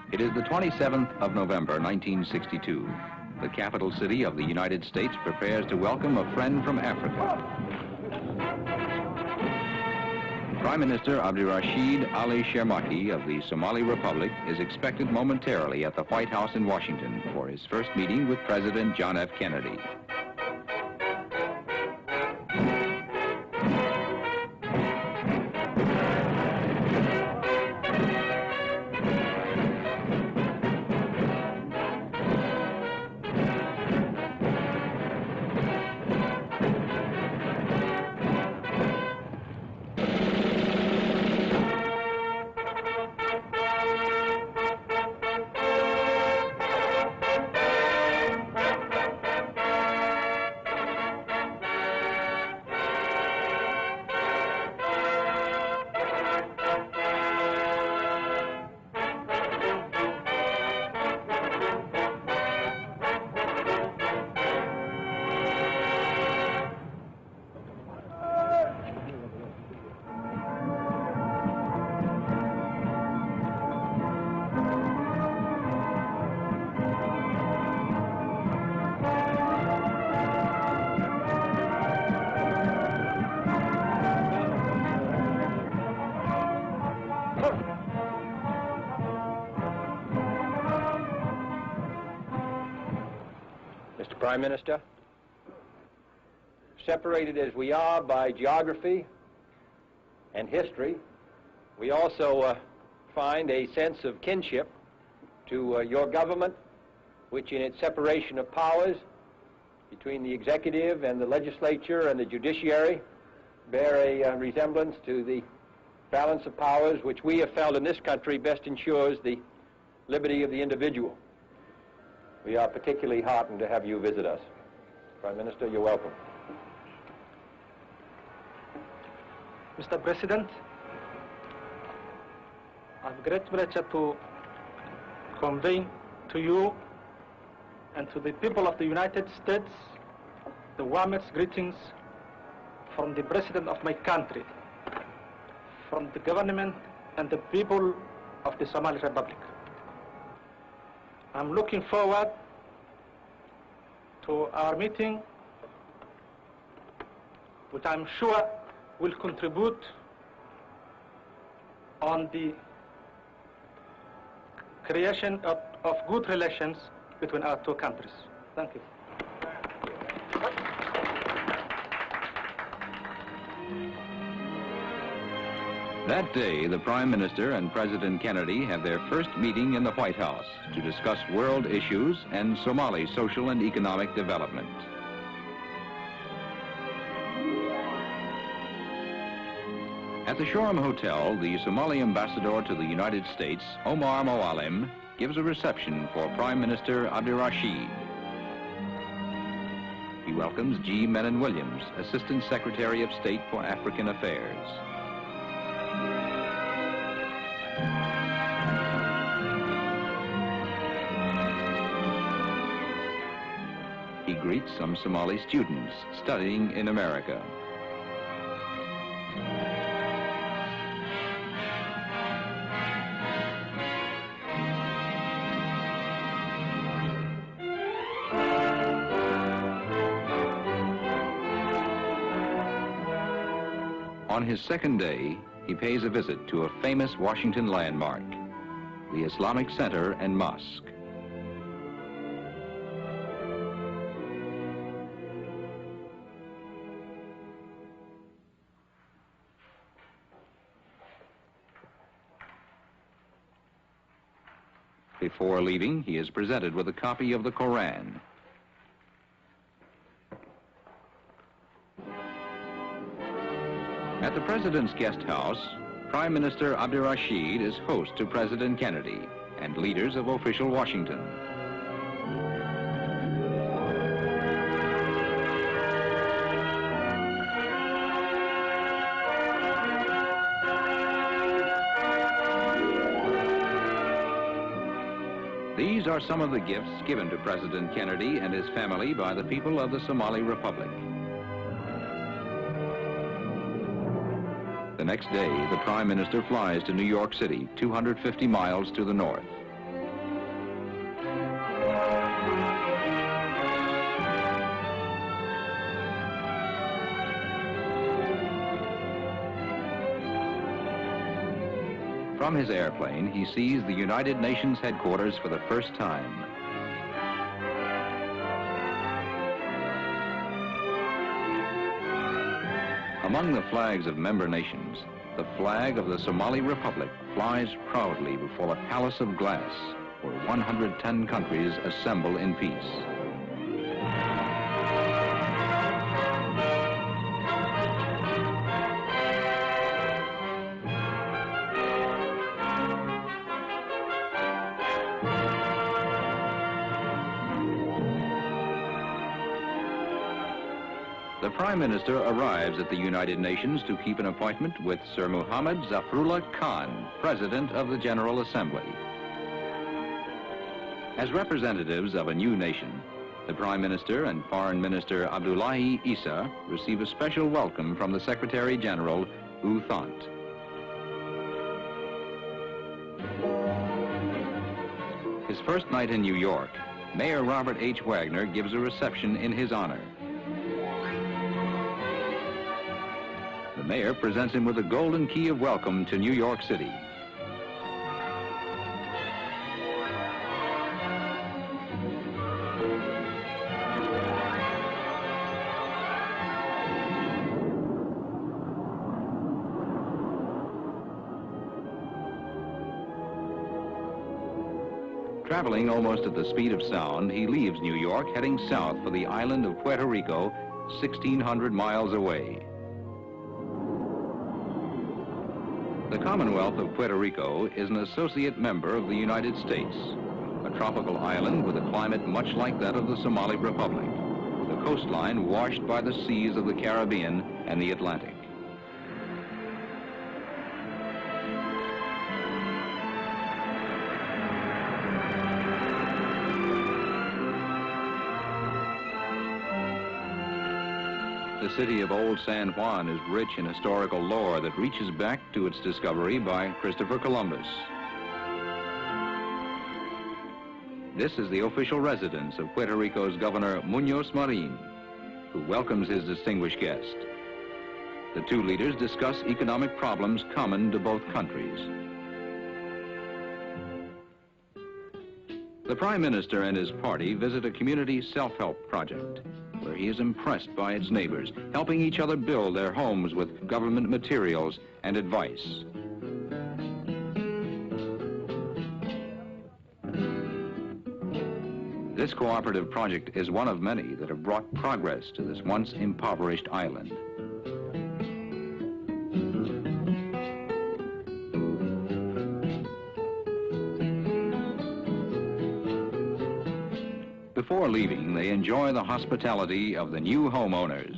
It is the 27th of November, 1962. The capital city of the United States prepares to welcome a friend from Africa. Prime Minister Abdirashiid Ali Sharmarke of the Somali Republic is expected momentarily at the White House in Washington for his first meeting with President John F. Kennedy. Mr. Prime Minister, separated as we are by geography and history, we also find a sense of kinship to your government, which in its separation of powers between the executive and the legislature and the judiciary bear a resemblance to the balance of powers which we have felt in this country best ensures the liberty of the individual. We are particularly heartened to have you visit us. Prime Minister, you're welcome. Mr. President, I have great pleasure to convey to you and to the people of the United States the warmest greetings from the President of my country, from the government and the people of the Somali Republic. I'm looking forward to our meeting, which I'm sure will contribute on the creation of good relations between our two countries. Thank you. That day, the Prime Minister and President Kennedy have their first meeting in the White House to discuss world issues and Somali social and economic development. At the Shoreham Hotel, the Somali ambassador to the United States, Omar Moalim, gives a reception for Prime Minister Abdirashiid. He welcomes G. Menon Williams, Assistant Secretary of State for African Affairs. He greets some Somali students studying in America. On his second day, he pays a visit to a famous Washington landmark, the Islamic Center and Mosque. Before leaving, he is presented with a copy of the Koran. At the President's guest house, Prime Minister Abdirashiid is host to President Kennedy and leaders of official Washington. These are some of the gifts given to President Kennedy and his family by the people of the Somali Republic. The next day, the Prime Minister flies to New York City, 250 miles to the north. From his airplane, he sees the United Nations headquarters for the first time. Among the flags of member nations, the flag of the Somali Republic flies proudly before a palace of glass where 110 countries assemble in peace. The Prime Minister arrives at the United Nations to keep an appointment with Sir Muhammad Zafrullah Khan, President of the General Assembly. As representatives of a new nation, the Prime Minister and Foreign Minister Abdullahi Issa receive a special welcome from the Secretary General, U Thant. His first night in New York, Mayor Robert H. Wagner gives a reception in his honor. The mayor presents him with a golden key of welcome to New York City. Traveling almost at the speed of sound, he leaves New York, heading south for the island of Puerto Rico, 1,600 miles away. The Commonwealth of Puerto Rico is an associate member of the United States, a tropical island with a climate much like that of the Somali Republic, the coastline washed by the seas of the Caribbean and the Atlantic. The city of Old San Juan is rich in historical lore that reaches back to its discovery by Christopher Columbus. This is the official residence of Puerto Rico's Governor Muñoz Marin, who welcomes his distinguished guest. The two leaders discuss economic problems common to both countries. The Prime Minister and his party visit a community self-help project, where he is impressed by its neighbors, helping each other build their homes with government materials and advice. This cooperative project is one of many that have brought progress to this once impoverished island. Before leaving, they enjoy the hospitality of the new homeowners.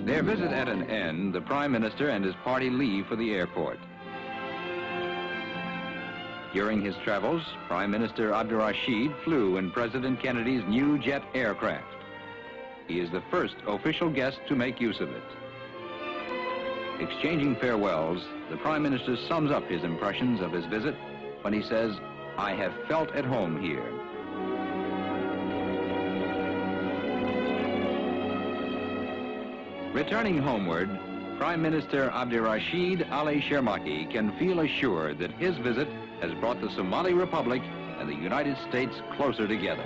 Their visit at an end, the Prime Minister and his party leave for the airport. During his travels, Prime Minister Abdirashiid flew in President Kennedy's new jet aircraft. He is the first official guest to make use of it. Exchanging farewells, the Prime Minister sums up his impressions of his visit when he says, "I have felt at home here." Returning homeward, Prime Minister Abdirashiid Ali Sharmarke can feel assured that his visit has brought the Somali Republic and the United States closer together.